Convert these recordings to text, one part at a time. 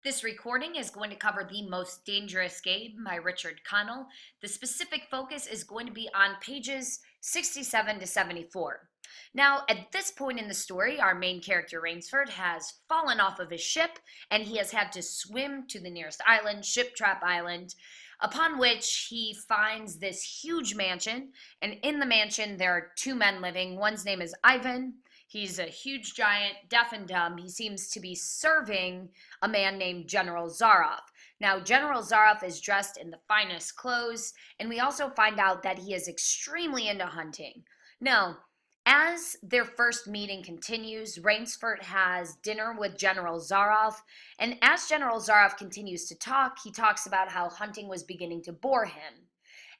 This recording is going to cover The Most Dangerous Game by Richard Connell. The specific focus is going to be on pages 67 to 74. Now, at this point in the story, our main character Rainsford has fallen off of his ship and he has had to swim to the nearest island, Ship Trap Island, upon which he finds this huge mansion. And in the mansion, there are two men living. One's name is Ivan. He's a huge giant, deaf and dumb. He seems to be serving a man named General Zaroff. Now, General Zaroff is dressed in the finest clothes, and we also find out that he is extremely into hunting. Now, as their first meeting continues, Rainsford has dinner with General Zaroff, and as General Zaroff continues to talk, he talks about how hunting was beginning to bore him.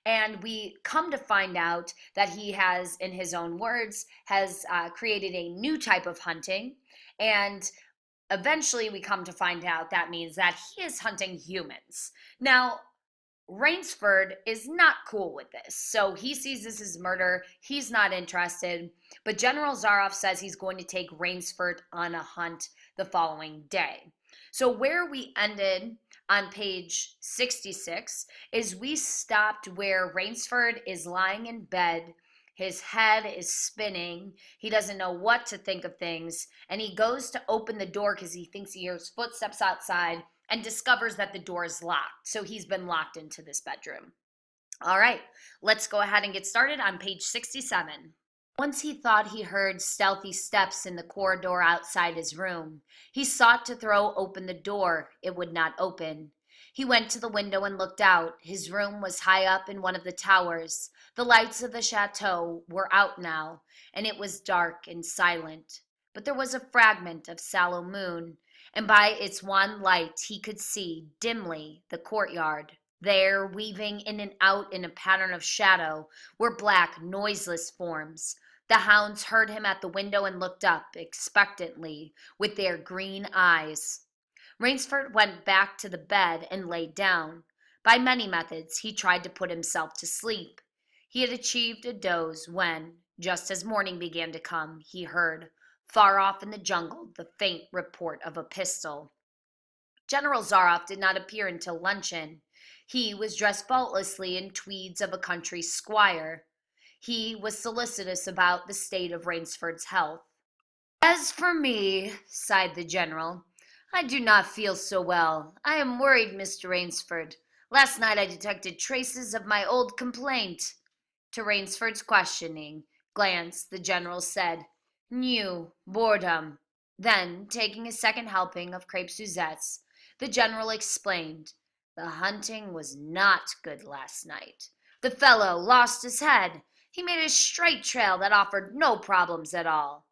And we come to find out that he has, in his own words, has created a new type of hunting. And eventually we come to find out that means that he is hunting humans. Now, Rainsford is not cool with this. So he sees this as murder. He's not interested. But General Zaroff says he's going to take Rainsford on a hunt the following day. So where we ended on page 66 is we stopped where Rainsford is lying in bed. His head is spinning. He doesn't know what to think of things. And he goes to open the door because he thinks he hears footsteps outside and discovers that the door is locked. So he's been locked into this bedroom. All right, let's go ahead and get started on page 67. Once he thought he heard stealthy steps in the corridor outside his room. He sought to throw open the door. It would not open. He went to the window and looked out. His room was high up in one of the towers. The lights of the chateau were out now, and it was dark and silent. But there was a fragment of sallow moon, and by its one light he could see, dimly, the courtyard. There, weaving in and out in a pattern of shadow, were black, noiseless forms. The hounds heard him at the window and looked up expectantly with their green eyes. Rainsford went back to the bed and lay down. By many methods he tried to put himself to sleep. He had achieved a doze when, just as morning began to come, he heard, far off in the jungle, the faint report of a pistol. General Zaroff did not appear until luncheon. He was dressed faultlessly in tweeds of a country squire. He was solicitous about the state of Rainsford's health. "As for me," sighed the general, "I do not feel so well. I am worried, Mr. Rainsford. Last night I detected traces of my old complaint." To Rainsford's questioning glance, the general said, "New boredom." Then, taking a second helping of crepe Suzettes, the general explained, "The hunting was not good last night. The fellow lost his head. He made a straight trail that offered no problems at all.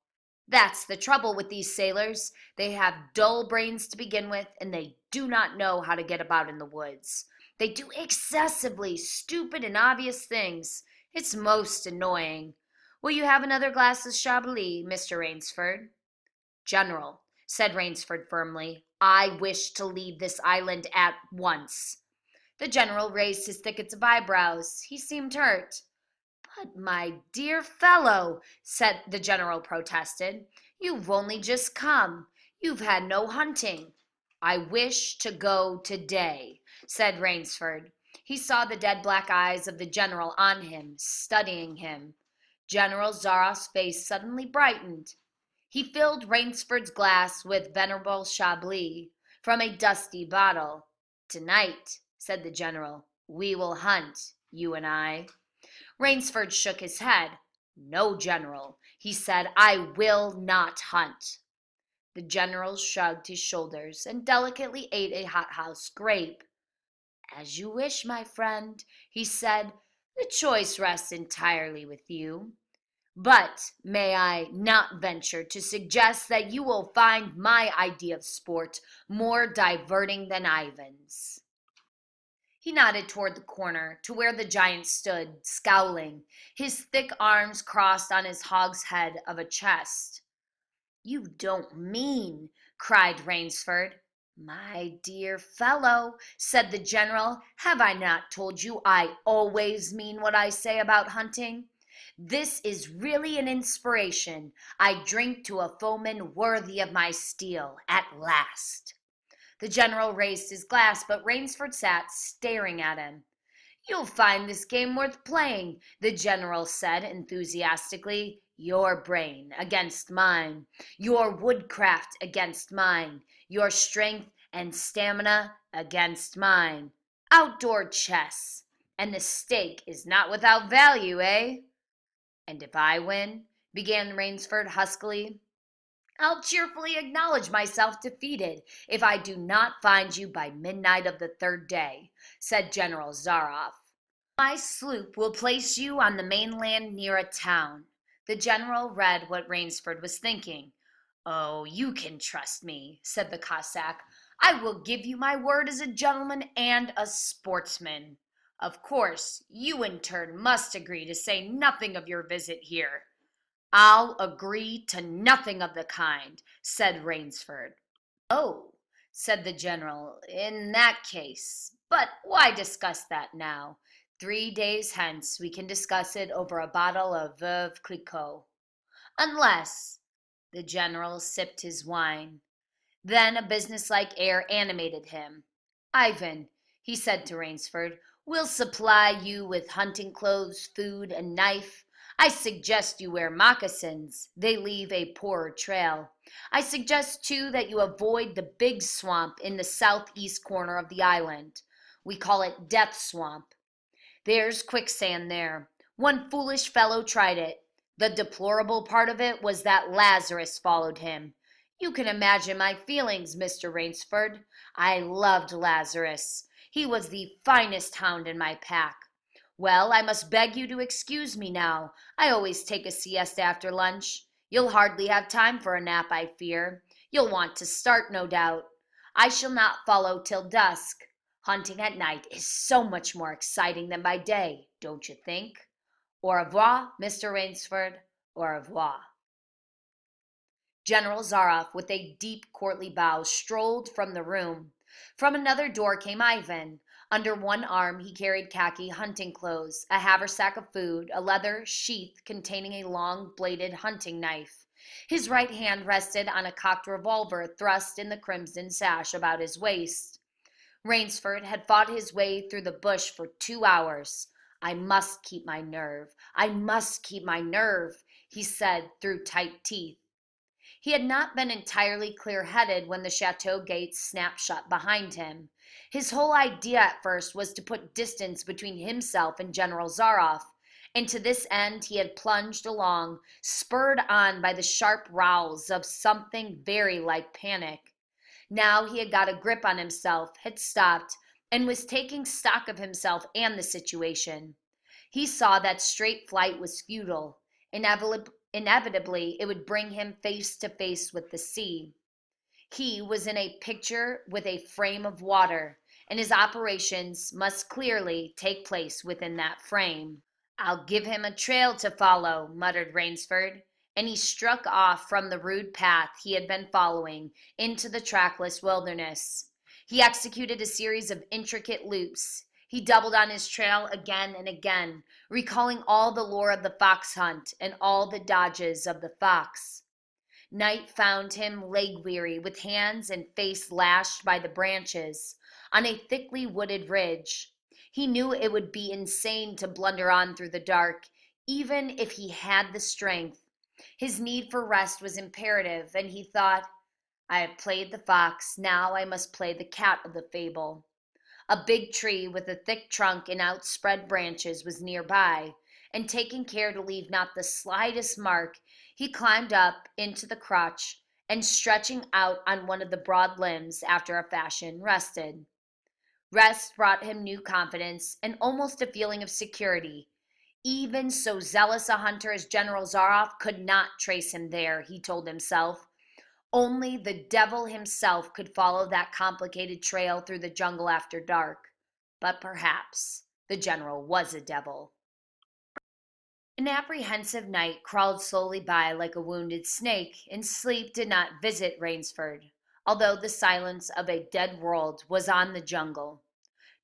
That's the trouble with these sailors. They have dull brains to begin with, and they do not know how to get about in the woods. They do excessively stupid and obvious things. It's most annoying. Will you have another glass of Chablis, Mr. Rainsford?" "General," said Rainsford firmly, "I wish to leave this island at once." The general raised his thickets of eyebrows. He seemed hurt. "But, my dear fellow," said the general protested, "you've only just come. You've had no hunting." "I wish to go today," said Rainsford. He saw the dead black eyes of the general on him, studying him. General Zaroff's face suddenly brightened. He filled Rainsford's glass with venerable Chablis from a dusty bottle. "Tonight," said the general, "we will hunt, you and I." Rainsford shook his head. "No, General," he said, "I will not hunt." The general shrugged his shoulders and delicately ate a hothouse grape. "As you wish, my friend," he said. "The choice rests entirely with you. But may I not venture to suggest that you will find my idea of sport more diverting than Ivan's?" He nodded toward the corner, to where the giant stood, scowling, his thick arms crossed on his hogshead of a chest. "You don't mean," cried Rainsford. "My dear fellow," said the general, "have I not told you I always mean what I say about hunting? This is really an inspiration. I drink to a foeman worthy of my steel, at last." The general raised his glass, but Rainsford sat staring at him. "You'll find this game worth playing," the general said enthusiastically. "Your brain against mine, your woodcraft against mine, your strength and stamina against mine. Outdoor chess. And the stake is not without value, eh?" "And if I win," began Rainsford huskily. "I'll cheerfully acknowledge myself defeated if I do not find you by midnight of the third day," said General Zaroff. "My sloop will place you on the mainland near a town." The general read what Rainsford was thinking. "Oh, you can trust me," said the Cossack. "I will give you my word as a gentleman and a sportsman. Of course, you in turn must agree to say nothing of your visit here." "I'll agree to nothing of the kind," said Rainsford. "Oh," said the general, "in that case, but why discuss that now? 3 days hence we can discuss it over a bottle of Veuve Clicquot. Unless," the general sipped his wine. Then a businesslike air animated him. "Ivan," he said to Rainsford, "we'll supply you with hunting clothes, food, and knife. I suggest you wear moccasins. They leave a poorer trail. I suggest, too, that you avoid the big swamp in the southeast corner of the island. We call it Death Swamp. There's quicksand there. One foolish fellow tried it. The deplorable part of it was that Lazarus followed him. You can imagine my feelings, Mr. Rainsford. I loved Lazarus. He was the finest hound in my pack. Well, I must beg you to excuse me now. I always take a siesta after lunch. You'll hardly have time for a nap, I fear. You'll want to start, no doubt. I shall not follow till dusk. Hunting at night is so much more exciting than by day, don't you think? Au revoir, Mr. Rainsford. Au revoir." General Zaroff, with a deep courtly bow, strolled from the room. From another door came Ivan. Under one arm he carried khaki hunting clothes, a haversack of food, a leather sheath containing a long-bladed hunting knife. His right hand rested on a cocked revolver thrust in the crimson sash about his waist. Rainsford had fought his way through the bush for 2 hours. "I must keep my nerve. I must keep my nerve," he said through tight teeth. He had not been entirely clear-headed when the chateau gates snapped shut behind him. His whole idea at first was to put distance between himself and General Zaroff, and to this end he had plunged along, spurred on by the sharp rowels of something very like panic. Now he had got a grip on himself, had stopped, and was taking stock of himself and the situation. He saw that straight flight was futile. Inevitably, it would bring him face to face with the sea. He was in a picture with a frame of water, and his operations must clearly take place within that frame. "I'll give him a trail to follow," muttered Rainsford, and he struck off from the rude path he had been following into the trackless wilderness. He executed a series of intricate loops. He doubled on his trail again and again, recalling all the lore of the fox hunt and all the dodges of the fox. Night found him leg-weary, with hands and face lashed by the branches, on a thickly wooded ridge. He knew it would be insane to blunder on through the dark, even if he had the strength. His need for rest was imperative, and he thought, "I have played the fox, now I must play the cat of the fable." A big tree with a thick trunk and outspread branches was nearby, and taking care to leave not the slightest mark, he climbed up into the crotch and, stretching out on one of the broad limbs after a fashion, rested. Rest brought him new confidence and almost a feeling of security. Even so zealous a hunter as General Zaroff could not trace him there, he told himself. Only the devil himself could follow that complicated trail through the jungle after dark. But perhaps the general was a devil. An apprehensive night crawled slowly by like a wounded snake, and sleep did not visit Rainsford, although the silence of a dead world was on the jungle.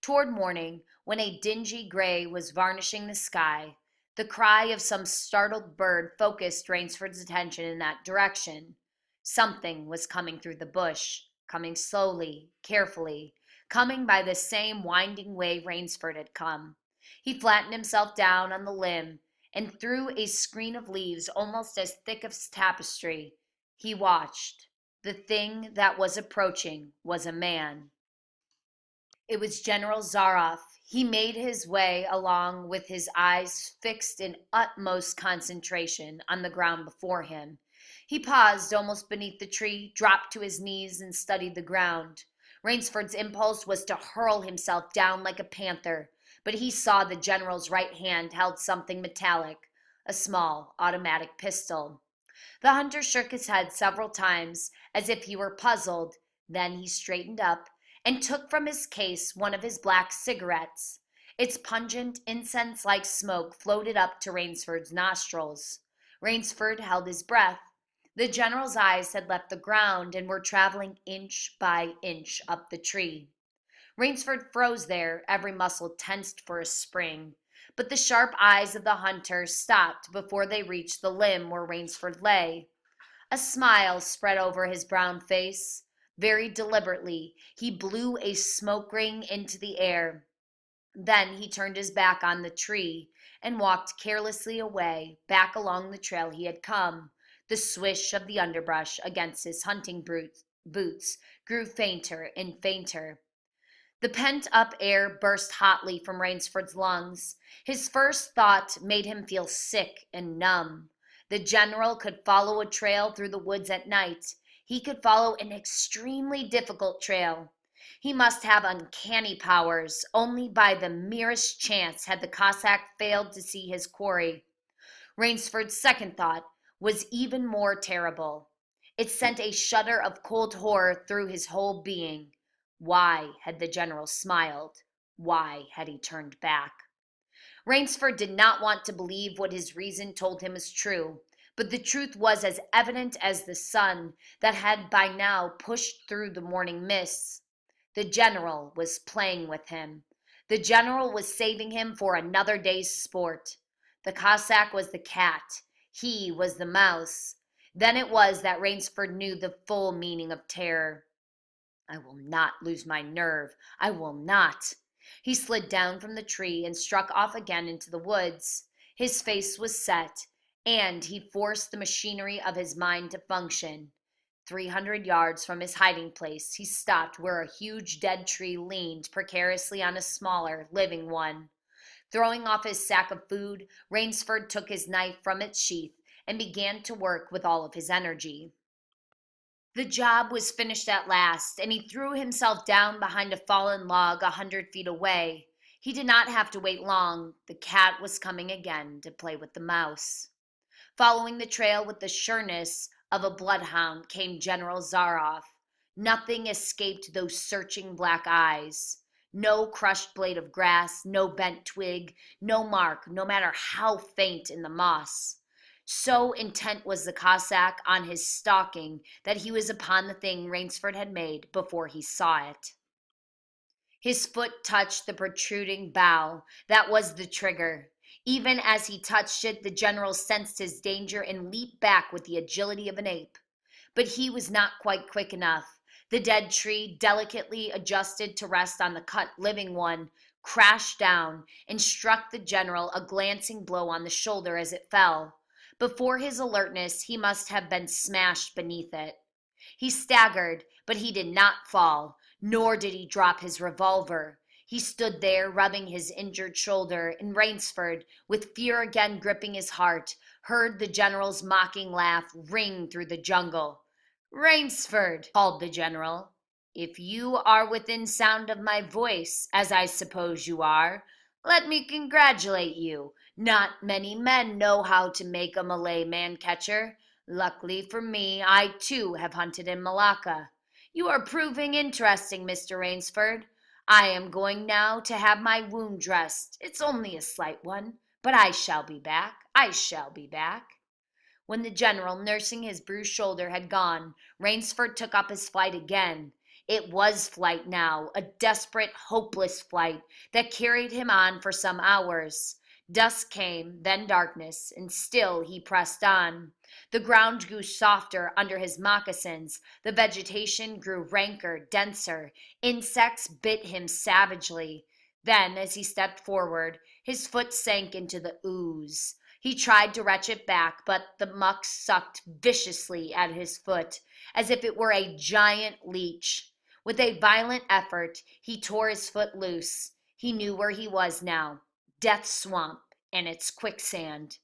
Toward morning, when a dingy gray was varnishing the sky, the cry of some startled bird focused Rainsford's attention in that direction. Something was coming through the bush. coming slowly, carefully, coming by the same winding way Rainsford had come. He flattened himself down on the limb, and through a screen of leaves almost as thick as tapestry, he watched. The thing that was approaching was a man. It was General Zaroff. He made his way along with his eyes fixed in utmost concentration on the ground before him. He paused almost beneath the tree, dropped to his knees, and studied the ground. Rainsford's impulse was to hurl himself down like a panther, but he saw the general's right hand held something metallic, a small automatic pistol. The hunter shook his head several times as if he were puzzled. Then he straightened up and took from his case one of his black cigarettes. Its pungent, incense-like smoke floated up to Rainsford's nostrils. Rainsford held his breath. The general's eyes had left the ground and were traveling inch by inch up the tree. Rainsford froze there, every muscle tensed for a spring. But the sharp eyes of the hunter stopped before they reached the limb where Rainsford lay. A smile spread over his brown face. Very deliberately, he blew a smoke ring into the air. Then he turned his back on the tree and walked carelessly away, back along the trail he had come. The swish of the underbrush against his hunting boots grew fainter and fainter. The pent-up air burst hotly from Rainsford's lungs. His first thought made him feel sick and numb. The general could follow a trail through the woods at night. He could follow an extremely difficult trail. He must have uncanny powers. Only by the merest chance had the Cossack failed to see his quarry. Rainsford's second thought was even more terrible. It sent a shudder of cold horror through his whole being. Why had the general smiled? Why had he turned back? Rainsford did not want to believe what his reason told him was true, but the truth was as evident as the sun that had by now pushed through the morning mists. The general was playing with him. The general was saving him for another day's sport. The Cossack was the cat. He was the mouse. Then it was that Rainsford knew the full meaning of terror. I will not lose my nerve. I will not. He slid down from the tree and struck off again into the woods. His face was set, and he forced the machinery of his mind to function. 300 yards from his hiding place, he stopped where a huge dead tree leaned precariously on a smaller, living one. Throwing off his sack of food, Rainsford took his knife from its sheath and began to work with all of his energy. The job was finished at last, and he threw himself down behind a fallen log 100 feet away. He did not have to wait long. The cat was coming again to play with the mouse. Following the trail with the sureness of a bloodhound came General Zaroff. Nothing escaped those searching black eyes. No crushed blade of grass, no bent twig, no mark, no matter how faint in the moss. So intent was the Cossack on his stalking that he was upon the thing Rainsford had made before he saw it. His foot touched the protruding bough. That was the trigger. Even as he touched it, the general sensed his danger and leaped back with the agility of an ape. But he was not quite quick enough. The dead tree, delicately adjusted to rest on the cut living one, crashed down and struck the general a glancing blow on the shoulder as it fell. Before his alertness, he must have been smashed beneath it. He staggered, but he did not fall, nor did he drop his revolver. He stood there, rubbing his injured shoulder, and Rainsford, with fear again gripping his heart, heard the general's mocking laugh ring through the jungle. "Rainsford," called the general, "if you are within sound of my voice, as I suppose you are, let me congratulate you. Not many men know how to make a Malay man-catcher. Luckily for me, I too have hunted in Malacca. You are proving interesting, Mr. Rainsford. I am going now to have my wound dressed. It's only a slight one, but I shall be back. I shall be back." When the general, nursing his bruised shoulder, had gone, Rainsford took up his flight again. It was flight now, a desperate, hopeless flight that carried him on for some hours. Dusk came, then darkness, and still he pressed on. The ground grew softer under his moccasins. The vegetation grew ranker, denser. Insects bit him savagely. Then, as he stepped forward, his foot sank into the ooze. He tried to retch it back, but the muck sucked viciously at his foot, as if it were a giant leech. With a violent effort, he tore his foot loose. He knew where he was now. Death Swamp and its quicksand.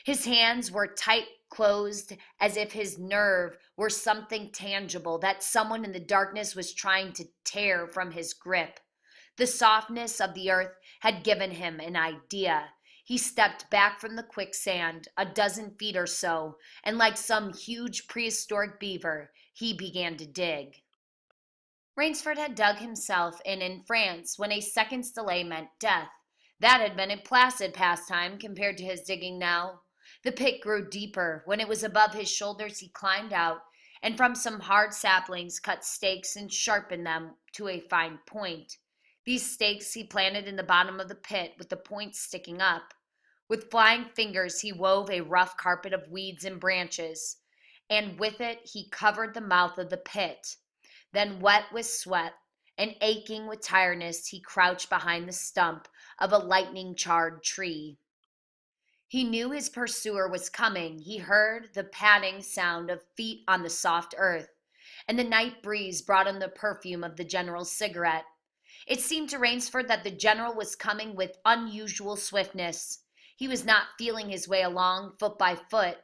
His hands were tight closed as if his nerve were something tangible that someone in the darkness was trying to tear from his grip. The softness of the earth had given him an idea. He stepped back from the quicksand a dozen feet or so, and like some huge prehistoric beaver, he began to dig. Rainsford had dug himself in France when a second's delay meant death. That had been a placid pastime compared to his digging now. The pit grew deeper. When it was above his shoulders, he climbed out, and from some hard saplings cut stakes and sharpened them to a fine point. These stakes he planted in the bottom of the pit with the points sticking up. With flying fingers, he wove a rough carpet of weeds and branches, and with it he covered the mouth of the pit. Then, wet with sweat and aching with tiredness, he crouched behind the stump of a lightning-charred tree. He knew his pursuer was coming. He heard the padding sound of feet on the soft earth, and the night breeze brought him the perfume of the general's cigarette. It seemed to Rainsford that the general was coming with unusual swiftness. He was not feeling his way along foot by foot.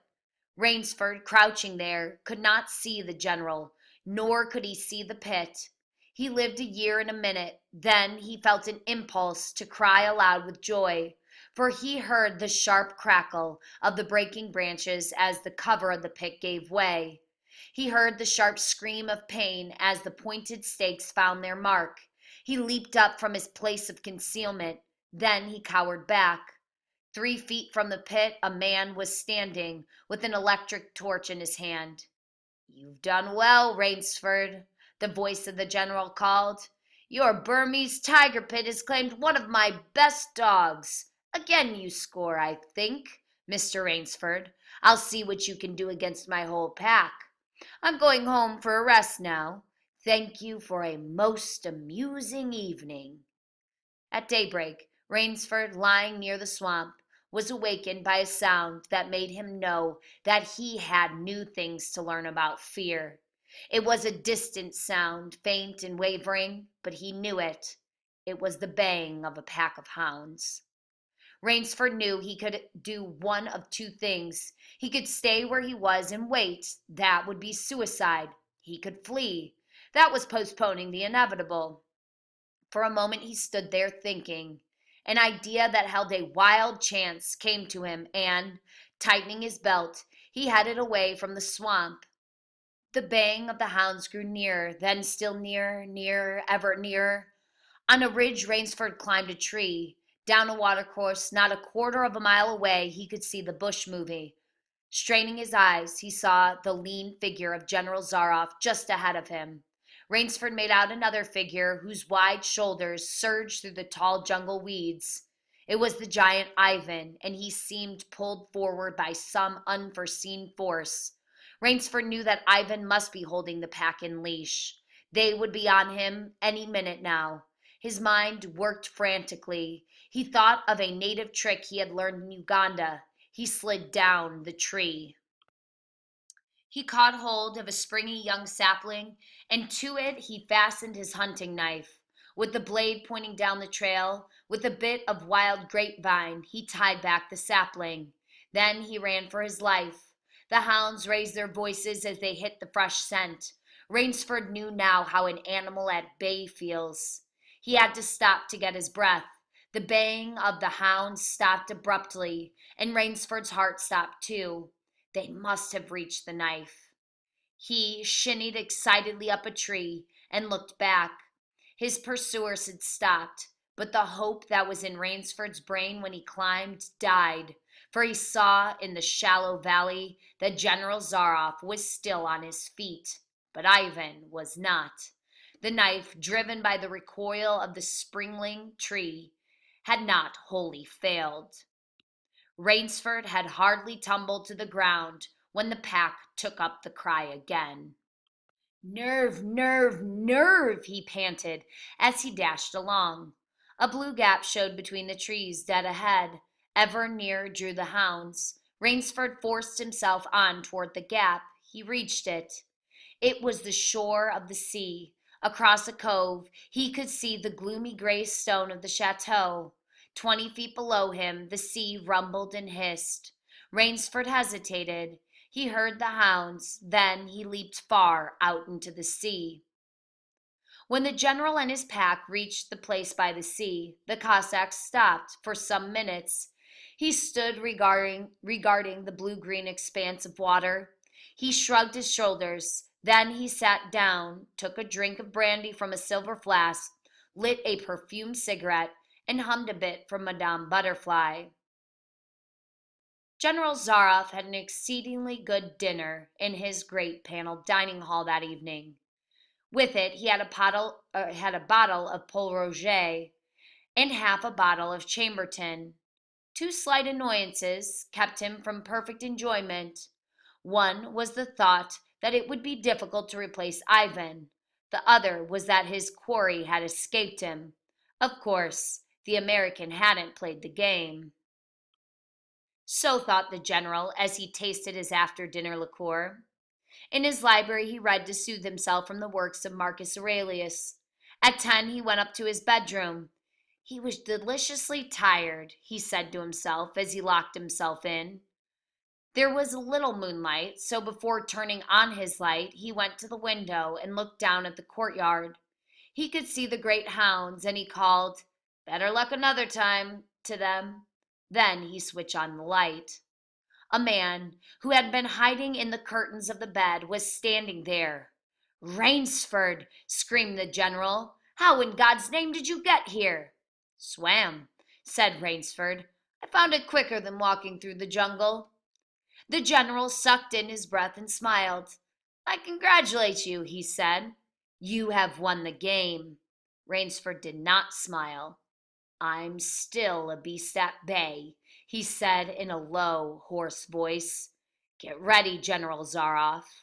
Rainsford, crouching there, could not see the general, nor could he see the pit. He lived a year in a minute. Then he felt an impulse to cry aloud with joy, for he heard the sharp crackle of the breaking branches as the cover of the pit gave way. He heard the sharp scream of pain as the pointed stakes found their mark. He leaped up from his place of concealment. Then he cowered back. 3 feet from the pit, a man was standing with an electric torch in his hand. "You've done well, Rainsford," the voice of the general called. "Your Burmese tiger pit has claimed one of my best dogs. Again you score, I think, Mr. Rainsford. I'll see what you can do against my whole pack. I'm going home for a rest now. Thank you for a most amusing evening." At daybreak, Rainsford, lying near the swamp, was awakened by a sound that made him know that he had new things to learn about fear. It was a distant sound, faint and wavering, but he knew it. It was the baying of a pack of hounds. Rainsford knew he could do one of two things. He could stay where he was and wait. That would be suicide. He could flee. That was postponing the inevitable. For a moment he stood there thinking. An idea that held a wild chance came to him, and, tightening his belt, he headed away from the swamp. The baying of the hounds grew nearer, then still nearer, nearer, ever nearer. On a ridge, Rainsford climbed a tree. Down a watercourse, not a quarter of a mile away, he could see the bush moving. Straining his eyes, he saw the lean figure of General Zaroff just ahead of him. Rainsford made out another figure whose wide shoulders surged through the tall jungle weeds. It was the giant Ivan, and he seemed pulled forward by some unforeseen force. Rainsford knew that Ivan must be holding the pack in leash. They would be on him any minute now. His mind worked frantically. He thought of a native trick he had learned in Uganda. He slid down the tree. He caught hold of a springy young sapling, and to it he fastened his hunting knife. With the blade pointing down the trail, with a bit of wild grapevine, he tied back the sapling. Then he ran for his life. The hounds raised their voices as they hit the fresh scent. Rainsford knew now how an animal at bay feels. He had to stop to get his breath. The baying of the hounds stopped abruptly, and Rainsford's heart stopped too. They must have reached the knife. He shinnied excitedly up a tree and looked back. His pursuers had stopped, but the hope that was in Rainsford's brain when he climbed died, for he saw in the shallow valley that General Zaroff was still on his feet, but Ivan was not. The knife, driven by the recoil of the springling tree, had not wholly failed. Rainsford had hardly tumbled to the ground when the pack took up the cry again. Nerve, nerve, nerve, he panted as he dashed along. A blue gap showed between the trees dead ahead. Ever nearer drew the hounds. Rainsford forced himself on toward the gap. He reached it. It was the shore of the sea. Across a cove, he could see the gloomy gray stone of the chateau. 20 feet below him, the sea rumbled and hissed. Rainsford hesitated. He heard the hounds, then he leaped far out into the sea. When the general and his pack reached the place by the sea, the Cossack stopped for some minutes. He stood regarding the blue-green expanse of water. He shrugged his shoulders. Then he sat down, took a drink of brandy from a silver flask, lit a perfumed cigarette, and hummed a bit from Madame Butterfly. General Zaroff had an exceedingly good dinner in his great paneled dining hall that evening. With it, he had a bottle of Pol Roger and half a bottle of Chambertin. Two slight annoyances kept him from perfect enjoyment. One was the thought that it would be difficult to replace Ivan. The other was that his quarry had escaped him. Of course, the American hadn't played the game. So thought the general as he tasted his after-dinner liqueur. In his library he read to soothe himself from the works of Marcus Aurelius. At 10 he went up to his bedroom. He was deliciously tired, he said to himself as he locked himself in. There was a little moonlight, so before turning on his light, he went to the window and looked down at the courtyard. He could see the great hounds, and he called, "Better luck another time," to them. Then he switched on the light. A man who had been hiding in the curtains of the bed was standing there. "Rainsford!" screamed the general. "How in God's name did you get here?" "Swam," said Rainsford. "I found it quicker than walking through the jungle." The general sucked in his breath and smiled. "I congratulate you," he said. "You have won the game." Rainsford did not smile. "I'm still a beast at bay," he said in a low, hoarse voice. "Get ready, General Zaroff."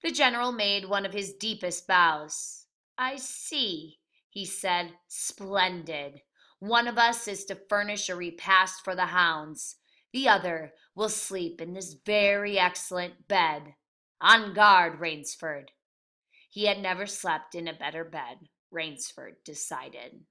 The general made one of his deepest bows. "I see," he said. "Splendid. One of us is to furnish a repast for the hounds. The other will sleep in this very excellent bed. On guard, Rainsford." He had never slept in a better bed, Rainsford decided.